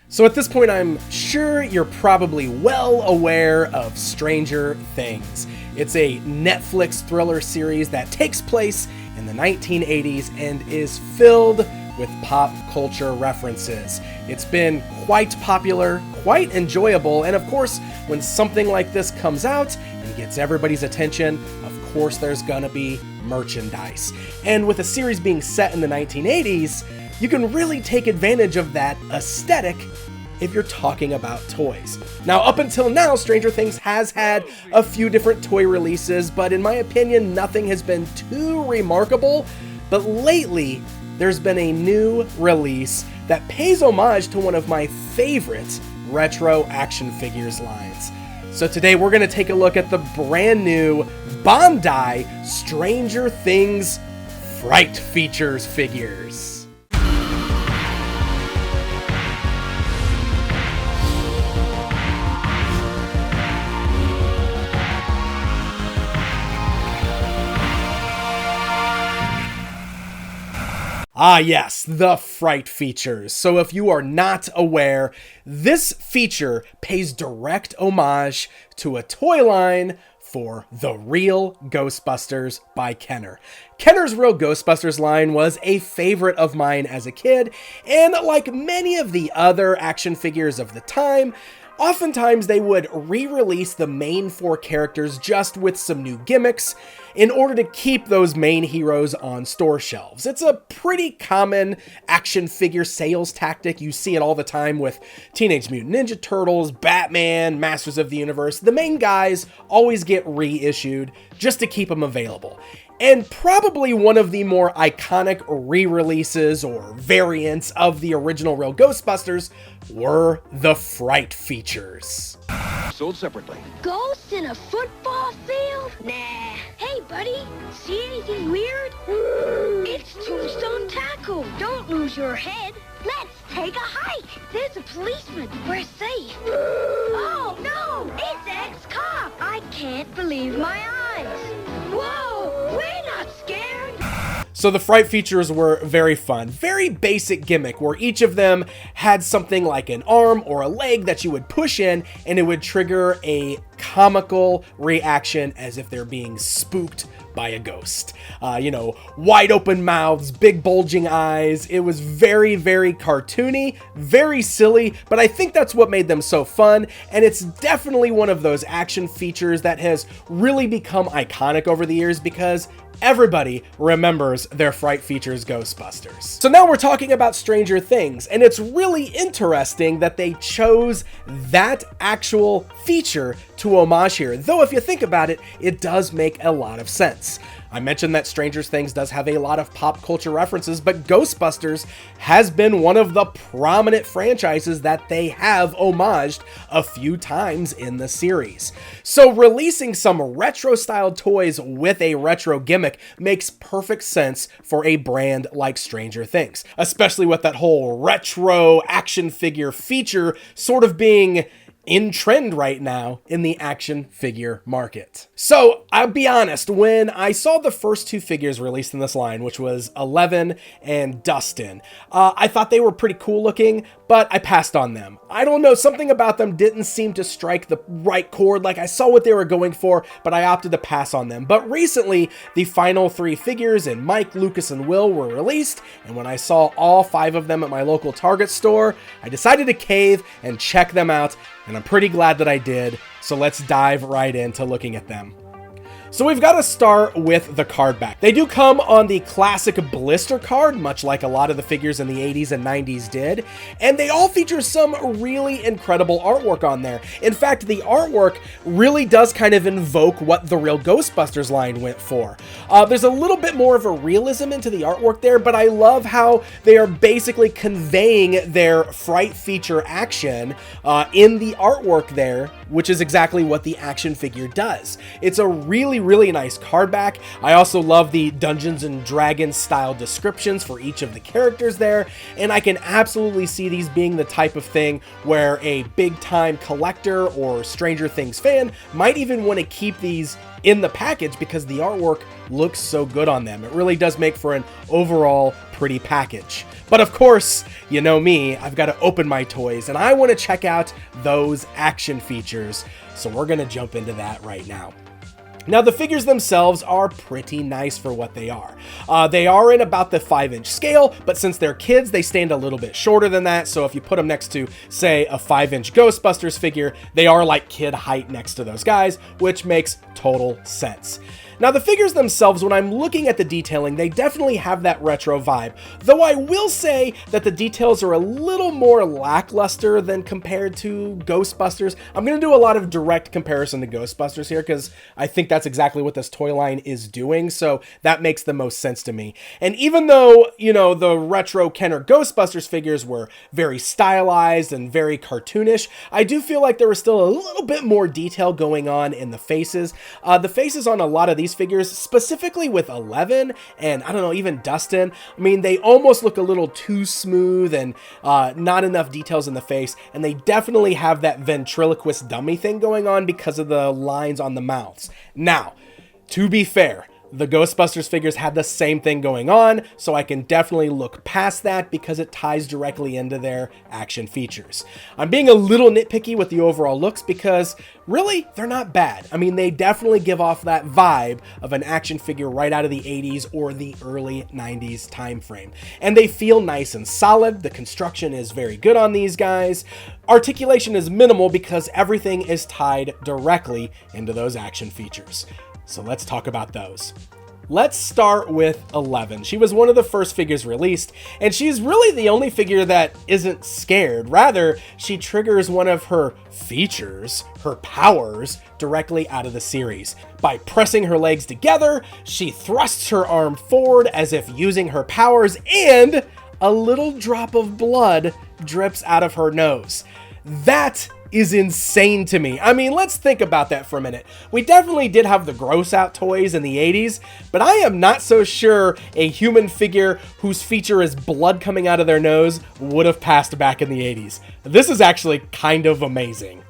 So at this point, I'm sure you're probably well aware of Stranger Things. It's a Netflix thriller series that takes place in the 1980s and is filled with pop culture references. It's been quite popular, quite enjoyable, and of course, when something like this comes out and gets everybody's attention, of course there's gonna be merchandise. And with a series being set in the 1980s, you can really take advantage of that aesthetic if you're talking about toys. Now, up until now, Stranger Things has had a few different toy releases, but in my opinion, nothing has been too remarkable. But lately, there's been a new release that pays homage to one of my favorite retro action figures lines. So today we're going to take a look at the brand new Bandai Stranger Things Fright Features figures. Ah yes, the Fright Features. So if you are not aware, this feature pays direct homage to a toy line for The Real Ghostbusters by Kenner. Kenner's Real Ghostbusters line was a favorite of mine as a kid, and like many of the other action figures of the time, oftentimes they would re-release the main four characters just with some new gimmicks in order to keep those main heroes on store shelves. It's a pretty common action figure sales tactic. You see it all the time with Teenage Mutant Ninja Turtles, Batman, Masters of the Universe. The main guys always get reissued just to keep them available. And probably one of the more iconic re-releases or variants of the original Real Ghostbusters were the Fright Features. Sold separately. Ghosts in a football field? Nah. Hey, buddy, see anything weird? It's Tombstone Tackle. Don't lose your head. Let's take a hike. There's a policeman. We're safe. Oh, no, it's ex-cop. I can't believe my eyes. Whoa, we're not scared. So the Fright Features were very fun, very basic gimmick where each of them had something like an arm or a leg that you would push in and it would trigger a comical reaction as if they're being spooked by a ghost. Wide open mouths, big bulging eyes. It was very, very cartoony, very silly, but I think that's what made them so fun, and it's definitely one of those action features that has really become iconic over the years because everybody remembers their Fright Features Ghostbusters. So now we're talking about Stranger Things, and it's really interesting that they chose that actual feature to homage here, though if you think about it, it does make a lot of sense. I mentioned that Stranger Things does have a lot of pop culture references, but Ghostbusters has been one of the prominent franchises that they have homaged a few times in the series. So releasing some retro-styled toys with a retro gimmick makes perfect sense for a brand like Stranger Things, especially with that whole retro action figure feature sort of being in trend right now in the action figure market. So I'll be honest, when I saw the first two figures released in this line, which was 11 and Dustin, I thought they were pretty cool looking, but I passed on them. I don't know, something about them didn't seem to strike the right chord. Like I saw what they were going for, but I opted to pass on them. But recently, the final three figures in Mike, Lucas, and Will were released, and when I saw all 5 of them at my local Target store, I decided to cave and check them out, and I'm pretty glad that I did, so let's dive right into looking at them. So we've got to start with the card back. They do come on the classic blister card, much like a lot of the figures in the 80s and 90s did, and they all feature some really incredible artwork on there. In fact, the artwork really does kind of invoke what the Real Ghostbusters line went for. There's a little bit more of a realism into the artwork there, but I love how they are basically conveying their Fright feature action in the artwork there, which is exactly what the action figure does. It's a really really nice card back. I also love the Dungeons and Dragons style descriptions for each of the characters there, and I can absolutely see these being the type of thing where a big time collector or Stranger Things fan might even want to keep these in the package because the artwork looks so good on them. It really does make for an overall pretty package. But of course, you know me, I've got to open my toys and I want to check out those action features. So we're going to jump into that right now. Now, the figures themselves are pretty nice for what they are. They are in about the 5-inch scale, but since they're kids, they stand a little bit shorter than that. So if you put them next to, say, a 5-inch Ghostbusters figure, they are like kid height next to those guys, which makes total sense. Now, the figures themselves, when I'm looking at the detailing, they definitely have that retro vibe, though I will say that the details are a little more lackluster than compared to Ghostbusters. I'm going to do a lot of direct comparison to Ghostbusters here because I think that's exactly what this toy line is doing, so that makes the most sense to me. And even though, you know, the retro Kenner Ghostbusters figures were very stylized and very cartoonish, I do feel like there was still a little bit more detail going on in the faces. The faces on a lot of these figures, specifically with 11 and I don't know, even Dustin, I mean, they almost look a little too smooth and not enough details in the face, and they definitely have that ventriloquist dummy thing going on because of the lines on the mouths. Now, to be fair, the Ghostbusters figures had the same thing going on, so I can definitely look past that because it ties directly into their action features. I'm being a little nitpicky with the overall looks because really, they're not bad. I mean, they definitely give off that vibe of an action figure right out of the 80s or the early 90s time frame. And they feel nice and solid. The construction is very good on these guys. Articulation is minimal because everything is tied directly into those action features. So let's talk about those. Let's start with 11. She was one of the first figures released, and she's really the only figure that isn't scared. Rather, she triggers one of her features, her powers, directly out of the series. By pressing her legs together, she thrusts her arm forward as if using her powers, and a little drop of blood drips out of her nose. That is insane to me. I mean, let's think about that for a minute. We definitely did have the gross out toys in the 80s, but I am not so sure a human figure whose feature is blood coming out of their nose would have passed back in the 80s. This is actually kind of amazing.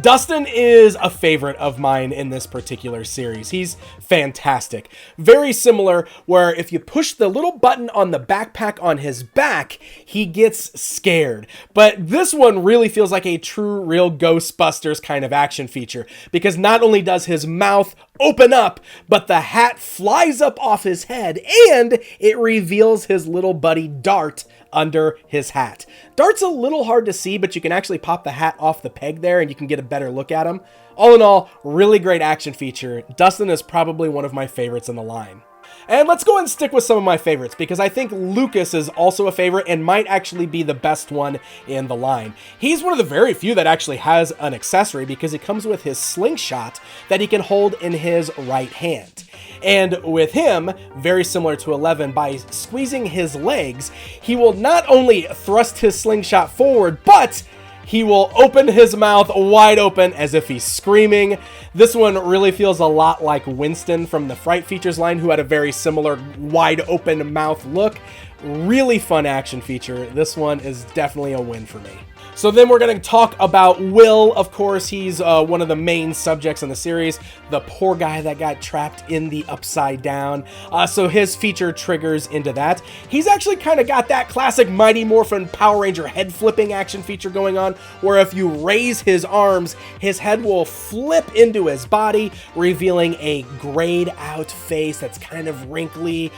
Dustin is a favorite of mine in this particular series. He's fantastic. Very similar, where if you push the little button on the backpack on his back, he gets scared. But this one really feels like a true, real Ghostbusters kind of action feature, because not only does his mouth open up, but the hat flies up off his head, and it reveals his little buddy Dart under his hat. Dart's a little hard to see, but you can actually pop the hat off the peg there and you can get a better look at him. All in all, really great action feature. Dustin is probably one of my favorites in the line. And let's go and stick with some of my favorites, because I think Lucas is also a favorite and might actually be the best one in the line. He's one of the very few that actually has an accessory, because it comes with his slingshot that he can hold in his right hand. And with him, very similar to 11, by squeezing his legs, he will not only thrust his slingshot forward, but he will open his mouth wide open as if he's screaming. This one really feels a lot like Winston from the Fright Features line, who had a very similar wide open mouth look. Really fun action feature. This one is definitely a win for me. So then we're going to talk about Will. Of course, he's one of the main subjects in the series, the poor guy that got trapped in the Upside Down. So his feature triggers into that. He's actually kind of got that classic Mighty Morphin Power Ranger head flipping action feature going on, where if you raise his arms, his head will flip into his body, revealing a grayed out face that's kind of wrinkly,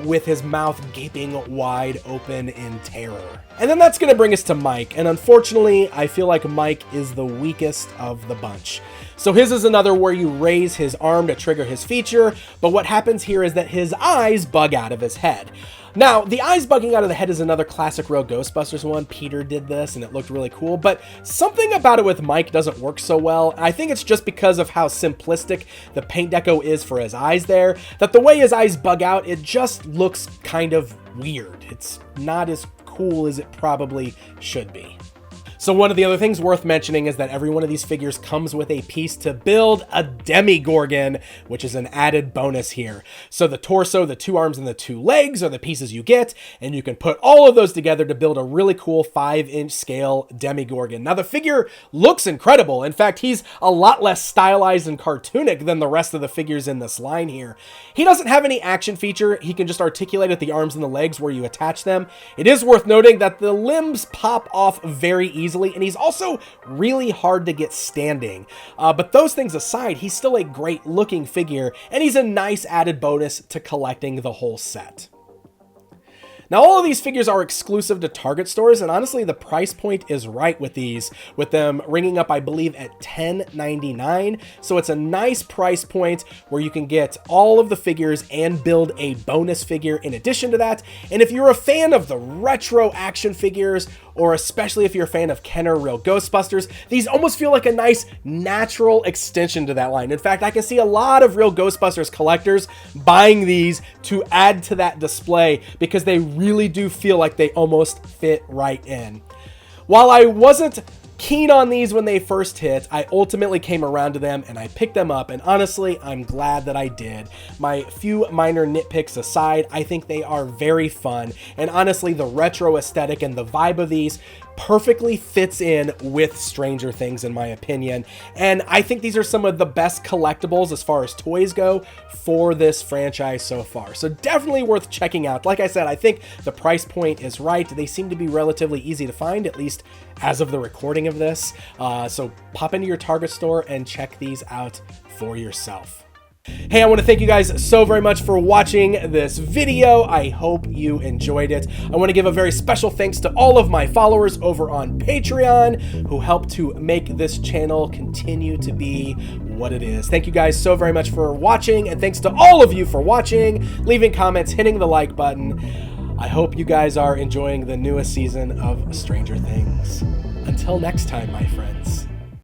with his mouth gaping wide open in terror. And then that's going to bring us to Mike, and unfortunately, I feel like Mike is the weakest of the bunch. So his is another where you raise his arm to trigger his feature, but what happens here is that his eyes bug out of his head. Now, the eyes bugging out of the head is another classic Real Ghostbusters one. Peter did this, and it looked really cool, but something about it with Mike doesn't work so well. I think it's just because of how simplistic the paint deco is for his eyes there, that the way his eyes bug out, it just looks kind of weird. It's not as cool as it probably should be. So one of the other things worth mentioning is that every one of these figures comes with a piece to build a Demi Gorgon, which is an added bonus here. So the torso, the 2 arms, and the 2 legs are the pieces you get, and you can put all of those together to build a really cool 5-inch scale Demi Gorgon. Now the figure looks incredible. In fact, he's a lot less stylized and cartoonic than the rest of the figures in this line here. He doesn't have any action feature. He can just articulate at the arms and the legs where you attach them. It is worth noting that the limbs pop off very easily, and he's also really hard to get standing. But those things aside, he's still a great looking figure, and he's a nice added bonus to collecting the whole set. Now, all of these figures are exclusive to Target stores, and honestly, the price point is right with these, with them ringing up, I believe, at $10.99. So it's a nice price point where you can get all of the figures and build a bonus figure in addition to that. And if you're a fan of the retro action figures, or especially if you're a fan of Kenner Real Ghostbusters, these almost feel like a nice natural extension to that line. In fact, I can see a lot of Real Ghostbusters collectors buying these to add to that display because they really do feel like they almost fit right in. While I wasn't keen on these when they first hit, I ultimately came around to them and I picked them up, and honestly, I'm glad that I did. My few minor nitpicks aside, I think they are very fun, and honestly, the retro aesthetic and the vibe of these perfectly fits in with Stranger Things in my opinion, and I think these are some of the best collectibles as far as toys go for this franchise so far. So definitely worth checking out. Like I said, I think the price point is right. They seem to be relatively easy to find, at least as of the recording of this. So pop into your Target store and check these out for yourself. Hey, I want to thank you guys so very much for watching this video. I hope you enjoyed it. I want to give a very special thanks to all of my followers over on Patreon who help to make this channel continue to be what it is. Thank you guys so very much for watching, and thanks to all of you for watching, leaving comments, hitting the like button. I hope you guys are enjoying the newest season of Stranger Things. Until next time, my friends.